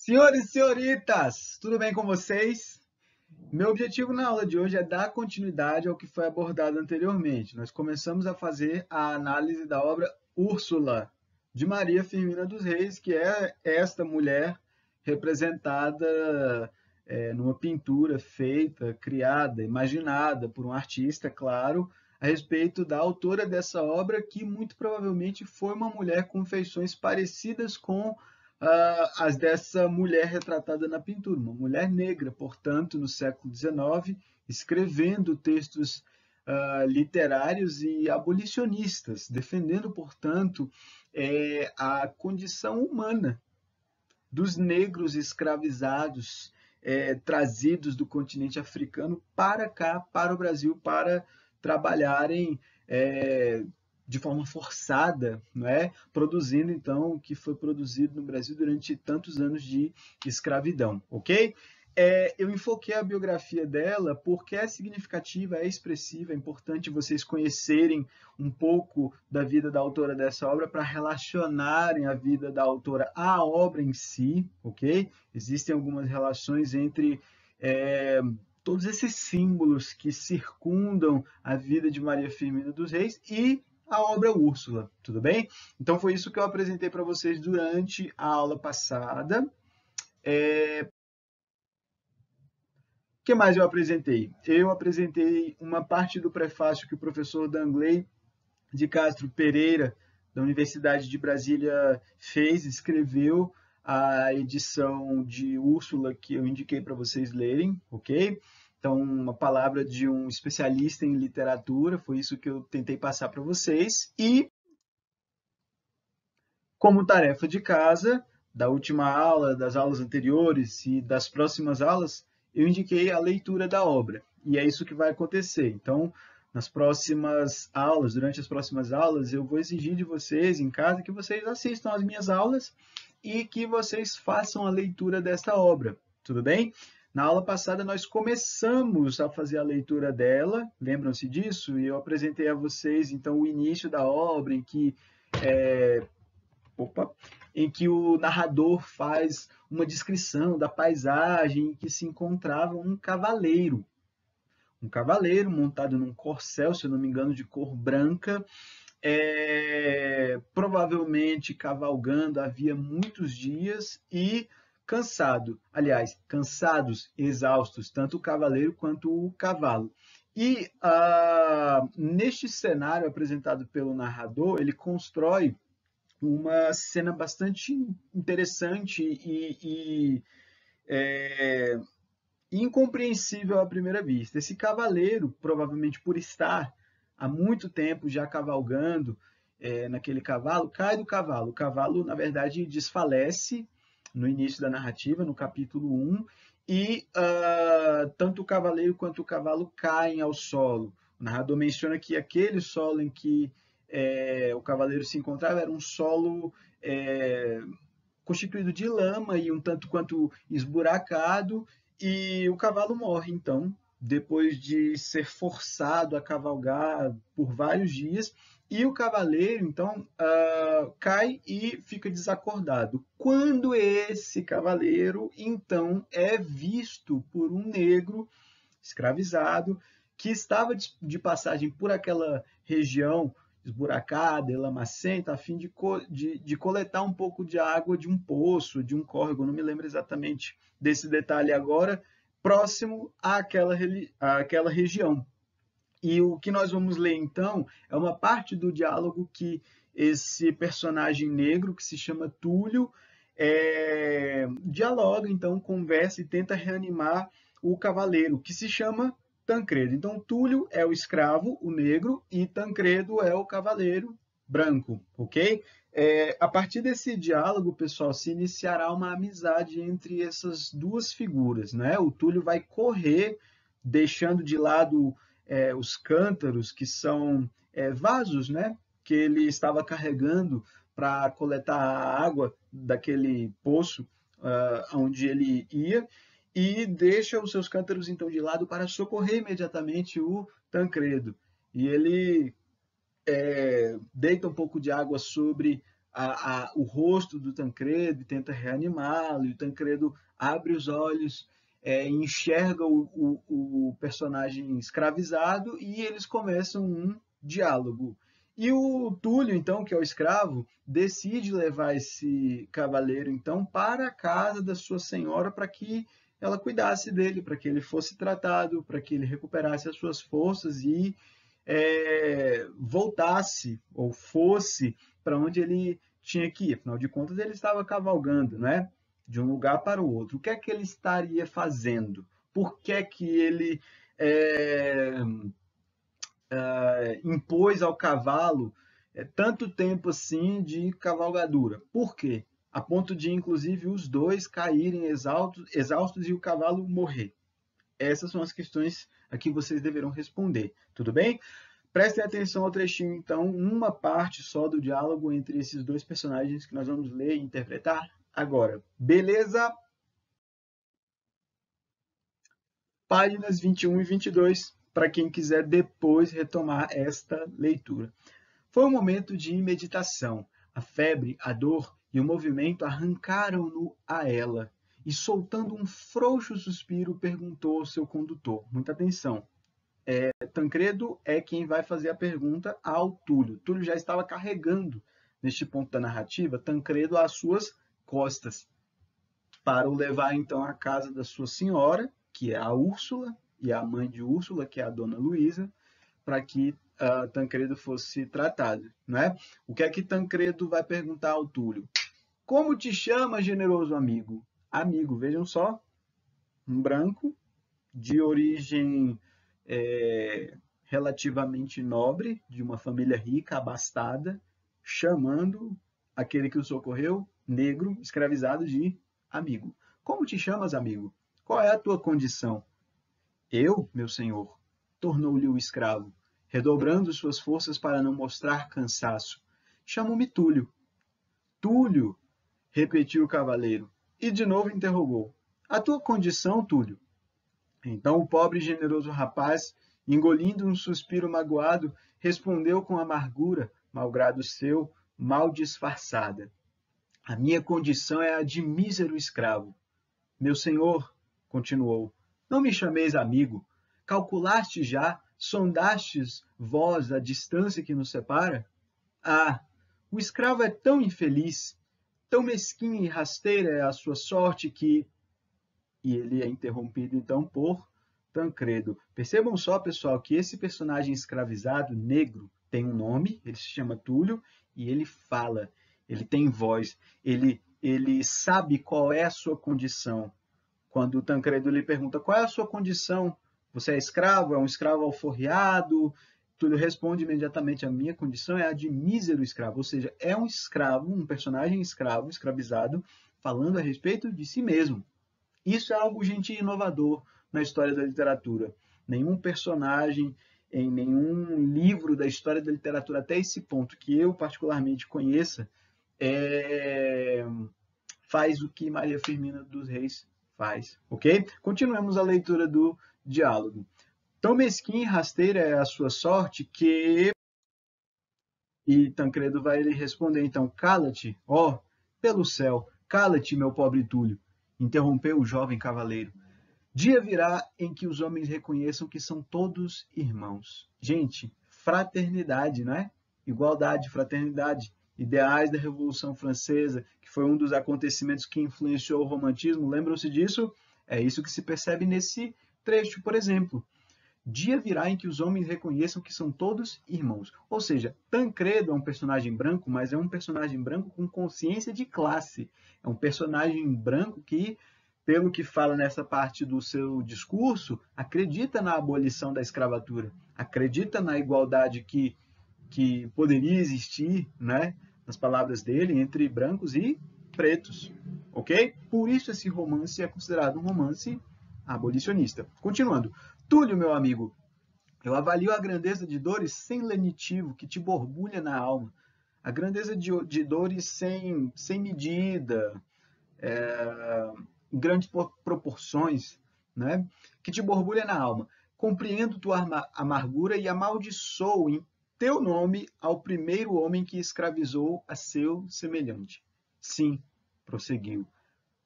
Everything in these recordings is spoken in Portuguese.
Senhores e senhoritas, tudo bem com vocês? Meu objetivo na aula de hoje é dar continuidade ao que foi abordado anteriormente. Nós começamos a fazer a análise da obra Úrsula, de Maria Firmina dos Reis, que é esta mulher representada numa pintura feita, criada, imaginada por um artista, claro, a respeito da autora dessa obra, que muito provavelmente foi uma mulher com feições parecidas com as dessa mulher retratada na pintura, uma mulher negra, portanto, no século XIX, escrevendo textos literários e abolicionistas, defendendo, portanto, a condição humana dos negros escravizados, trazidos do continente africano para cá, para o Brasil, para trabalharem de forma forçada, não é? Produzindo então o que foi produzido no Brasil durante tantos anos de escravidão, ok? Eu enfoquei a biografia dela porque é significativa, é expressiva, é importante vocês conhecerem um pouco da vida da autora dessa obra para relacionarem a vida da autora à obra em si, ok? Existem algumas relações entre todos esses símbolos que circundam a vida de Maria Firmina dos Reis e a obra Úrsula, tudo bem? Então foi isso que eu apresentei para vocês durante a aula passada. O que mais eu apresentei? Eu apresentei uma parte do prefácio que o professor Dangley de Castro Pereira, da Universidade de Brasília, fez, escreveu a edição de Úrsula que eu indiquei para vocês lerem, ok? Então, uma palavra de um especialista em literatura, foi isso que eu tentei passar para vocês. E, como tarefa de casa, da última aula, das aulas anteriores e das próximas aulas, eu indiquei a leitura da obra. E é isso que vai acontecer. Então, nas próximas aulas, durante as próximas aulas, eu vou exigir de vocês em casa que vocês assistam às minhas aulas e que vocês façam a leitura desta obra. Tudo bem? Na aula passada, nós começamos a fazer a leitura dela, lembram-se disso? E eu apresentei a vocês, então, o início da obra, em que o narrador faz uma descrição da paisagem em que se encontrava um cavaleiro montado num corcel, se eu não me engano, de cor branca, provavelmente cavalgando havia muitos dias e cansado, aliás, cansados, exaustos, tanto o cavaleiro quanto o cavalo. E neste cenário apresentado pelo narrador, ele constrói uma cena bastante interessante e incompreensível à primeira vista. Esse cavaleiro, provavelmente por estar há muito tempo já cavalgando naquele cavalo, cai do cavalo. O cavalo, na verdade, desfalece no início da narrativa, no capítulo 1, e tanto o cavaleiro quanto o cavalo caem ao solo. O narrador menciona que aquele solo em que o cavaleiro se encontrava era um solo constituído de lama e um tanto quanto esburacado, e o cavalo morre, então, depois de ser forçado a cavalgar por vários dias, e o cavaleiro, então, cai e fica desacordado. Quando esse cavaleiro, então, é visto por um negro escravizado que estava de passagem por aquela região esburacada e lamacenta, a fim de coletar um pouco de água de um poço, de um córrego, não me lembro exatamente desse detalhe agora, próximo àquela região. E o que nós vamos ler então é uma parte do diálogo que esse personagem negro, que se chama Túlio, dialoga, então, conversa e tenta reanimar o cavaleiro, que se chama Tancredo. Então, Túlio é o escravo, o negro, e Tancredo é o cavaleiro branco, ok? A partir desse diálogo, pessoal, se iniciará uma amizade entre essas duas figuras, né? O Túlio vai correr, deixando de lado os cântaros, que são vasos, né? Que ele estava carregando para coletar a água daquele poço onde ele ia, e deixa os seus cântaros então de lado para socorrer imediatamente o Tancredo. E ele deita um pouco de água sobre o rosto do Tancredo e tenta reanimá-lo, e o Tancredo abre os olhos, enxerga o personagem escravizado e eles começam um diálogo. E o Túlio, então, que é o escravo, decide levar esse cavaleiro, então, para a casa da sua senhora para que ela cuidasse dele, para que ele fosse tratado, para que ele recuperasse as suas forças e voltasse ou fosse para onde ele tinha que ir. Afinal de contas, ele estava cavalgando, né? De um lugar para o outro. O que é que ele estaria fazendo? Por que é que ele impôs ao cavalo tanto tempo assim de cavalgadura? Por quê? A ponto de, inclusive, os dois caírem exaustos e o cavalo morrer. Essas são as questões a que vocês deverão responder, tudo bem? Prestem atenção ao trechinho, então, uma parte só do diálogo entre esses dois personagens que nós vamos ler e interpretar agora. Beleza? Páginas 21 e 22, para quem quiser depois retomar esta leitura. Foi um momento de meditação. A febre, a dor e o movimento arrancaram-no a ela, e soltando um frouxo suspiro, perguntou ao seu condutor. Muita atenção. Tancredo é quem vai fazer a pergunta ao Túlio. Túlio já estava carregando, neste ponto da narrativa, Tancredo às suas costas, para o levar então à casa da sua senhora, que é a Úrsula, e a mãe de Úrsula, que é a dona Luísa, para que Tancredo fosse tratado. Né? O que é que Tancredo vai perguntar ao Túlio? Como te chama, generoso amigo? Amigo, vejam só, um branco, de origem relativamente nobre, de uma família rica, abastada, chamando aquele que o socorreu, negro, escravizado, de amigo. Como te chamas, amigo? Qual é a tua condição? Eu, meu senhor, tornou-lhe o escravo, redobrando suas forças para não mostrar cansaço. Chamo-me Túlio. Túlio, repetiu o cavaleiro, e de novo interrogou. A tua condição, Túlio? Então o pobre e generoso rapaz, engolindo um suspiro magoado, respondeu com amargura, malgrado seu, mal disfarçada. A minha condição é a de mísero escravo. Meu senhor, continuou, não me chameis amigo. Calculaste já, sondastes vós a distância que nos separa? Ah, o escravo é tão infeliz, tão mesquinha e rasteira é a sua sorte que... E ele é interrompido, então, por Tancredo. Percebam só, pessoal, que esse personagem escravizado, negro, tem um nome, ele se chama Túlio, e ele fala, ele tem voz, ele sabe qual é a sua condição. Quando o Tancredo lhe pergunta qual é a sua condição, você é escravo, é um escravo alforriado? Túlio responde imediatamente, a minha condição é a de mísero escravo, ou seja, é um escravo, um personagem escravo, escravizado, falando a respeito de si mesmo. Isso é algo, gente, inovador na história da literatura. Nenhum personagem em nenhum livro da história da literatura, até esse ponto que eu particularmente conheça, faz o que Maria Firmina dos Reis faz, ok? Continuemos a leitura do diálogo. Tão mesquinha e rasteira é a sua sorte que... E Tancredo vai lhe responder, então, cala-te, ó, pelo céu, cala-te, meu pobre Túlio, interrompeu o jovem cavaleiro. Dia virá em que os homens reconheçam que são todos irmãos. Gente, fraternidade, não é? Igualdade, fraternidade, ideais da Revolução Francesa, que foi um dos acontecimentos que influenciou o romantismo. Lembram-se disso? É isso que se percebe nesse trecho, por exemplo. Dia virá em que os homens reconheçam que são todos irmãos. Ou seja, Tancredo é um personagem branco, mas é um personagem branco com consciência de classe. É um personagem branco que, pelo que fala nessa parte do seu discurso, acredita na abolição da escravatura, acredita na igualdade que poderia existir, né, nas palavras dele, entre brancos e pretos. Ok? Por isso esse romance é considerado um romance abolicionista. Continuando. Túlio, meu amigo, eu avalio a grandeza de dores sem lenitivo que te borbulha na alma. A grandeza de dores sem medida, em grandes proporções, que te borbulha na alma. Compreendo tua amargura e amaldiçoo teu nome ao primeiro homem que escravizou a seu semelhante. Sim, prosseguiu,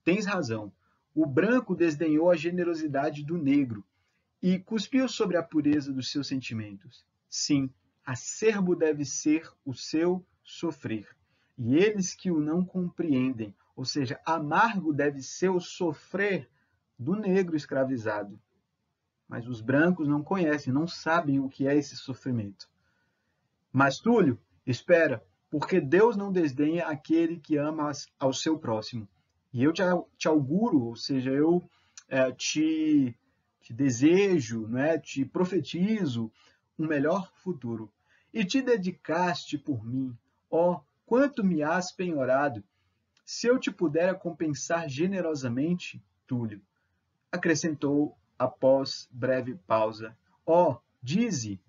tens razão. O branco desdenhou a generosidade do negro e cuspiu sobre a pureza dos seus sentimentos. Sim, acerbo deve ser o seu sofrer. E eles que o não compreendem, ou seja, amargo deve ser o sofrer do negro escravizado. Mas os brancos não conhecem, não sabem o que é esse sofrimento. Mas, Túlio, espera, porque Deus não desdenha aquele que ama ao seu próximo. E eu te auguro, ou seja, eu te desejo, né, te profetizo um melhor futuro. E te dedicaste por mim, ó, quanto me has penhorado. Se eu te puder compensar generosamente, Túlio, acrescentou após breve pausa, ó, dize,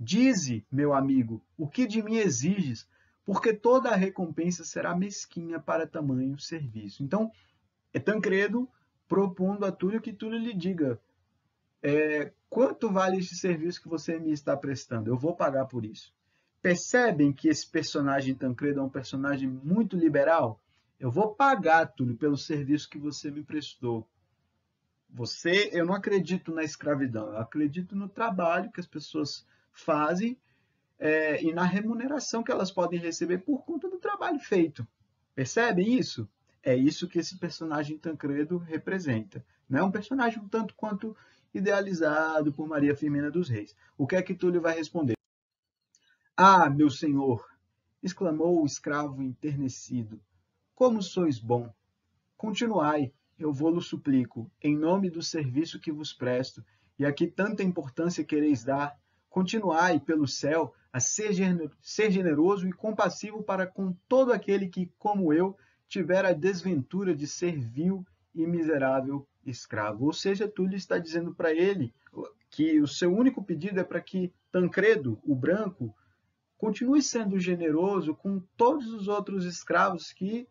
meu amigo, o que de mim exiges, porque toda a recompensa será mesquinha para tamanho serviço. Então, é Tancredo propondo a Túlio que Túlio lhe diga quanto vale este serviço que você me está prestando? Eu vou pagar por isso. Percebem que esse personagem Tancredo é um personagem muito liberal? Eu vou pagar, Túlio, pelo serviço que você me prestou. Eu não acredito na escravidão, eu acredito no trabalho que as pessoas fazem e na remuneração que elas podem receber por conta do trabalho feito. Percebem isso? É isso que esse personagem Tancredo representa. Não é um personagem um tanto quanto idealizado por Maria Firmina dos Reis. O que é que Túlio vai responder? Ah, meu senhor! Exclamou o escravo enternecido. Como sois bom! Continuai, eu vou-lo suplico, em nome do serviço que vos presto, e a que tanta importância quereis dar, continuai, pelo céu, a ser generoso e compassivo para com todo aquele que, como eu, tiver a desventura de ser vil e miserável escravo. Ou seja, Túlio está dizendo para ele que o seu único pedido é para que Tancredo, o branco, continue sendo generoso com todos os outros escravos que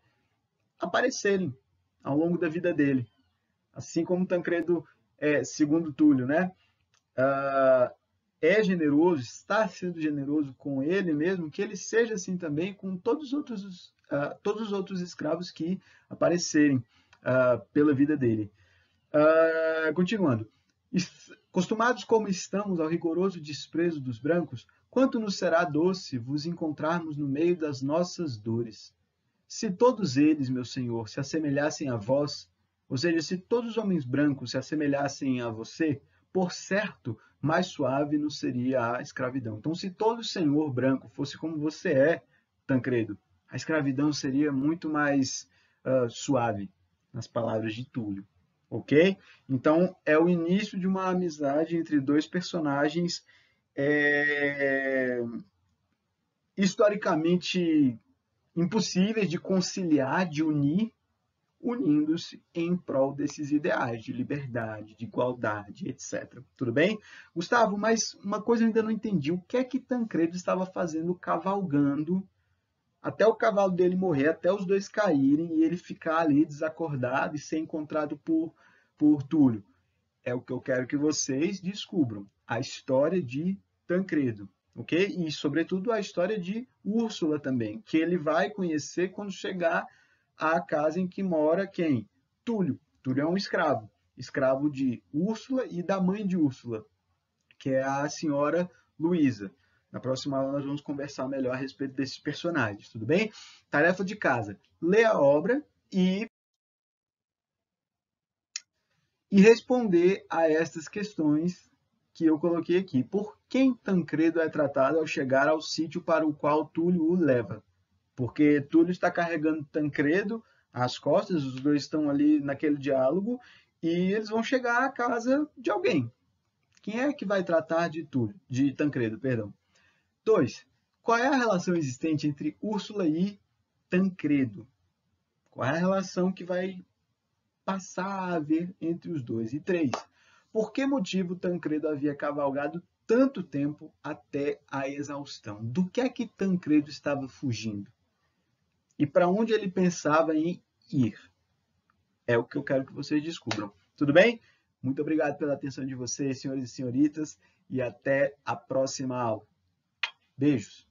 aparecerem ao longo da vida dele. Assim como Tancredo, segundo Túlio, né, é generoso, está sendo generoso com ele mesmo, que ele seja assim também com todos os outros escravos que aparecerem pela vida dele. Continuando. Acostumados como estamos ao rigoroso desprezo dos brancos, quanto nos será doce vos encontrarmos no meio das nossas dores. Se todos eles, meu senhor, se assemelhassem a vós, ou seja, se todos os homens brancos se assemelhassem a você, por certo, mais suave nos seria a escravidão. Então, se todo senhor branco fosse como você é, Tancredo, a escravidão seria muito mais suave, nas palavras de Túlio. Ok? Então, é o início de uma amizade entre dois personagens historicamente impossíveis de conciliar, de unir, unindo-se em prol desses ideais de liberdade, de igualdade, etc. Tudo bem? Gustavo, mas uma coisa eu ainda não entendi. O que é que Tancredo estava fazendo cavalgando até o cavalo dele morrer, até os dois caírem e ele ficar ali desacordado e ser encontrado por Túlio? É o que eu quero que vocês descubram. A história de Tancredo, ok? E, sobretudo, a história de Úrsula também, que ele vai conhecer quando chegar à casa em que mora quem? Túlio. Túlio é um escravo. Escravo de Úrsula e da mãe de Úrsula, que é a senhora Luísa. Na próxima aula nós vamos conversar melhor a respeito desses personagens, tudo bem? Tarefa de casa. Lê a obra e responder a estas questões que eu coloquei aqui. Por quem Tancredo é tratado ao chegar ao sítio para o qual Túlio o leva? Porque Túlio está carregando Tancredo às costas, os dois estão ali naquele diálogo, e eles vão chegar à casa de alguém. Quem é que vai tratar de Tancredo, perdão? 2. Qual é a relação existente entre Úrsula e Tancredo? Qual é a relação que vai passar a haver entre os dois? E 3. Por que motivo Tancredo havia cavalgado tanto tempo até a exaustão? Do que é que Tancredo estava fugindo? E para onde ele pensava em ir? É o que eu quero que vocês descubram. Tudo bem? Muito obrigado pela atenção de vocês, senhores e senhoritas, e até a próxima aula. Beijos!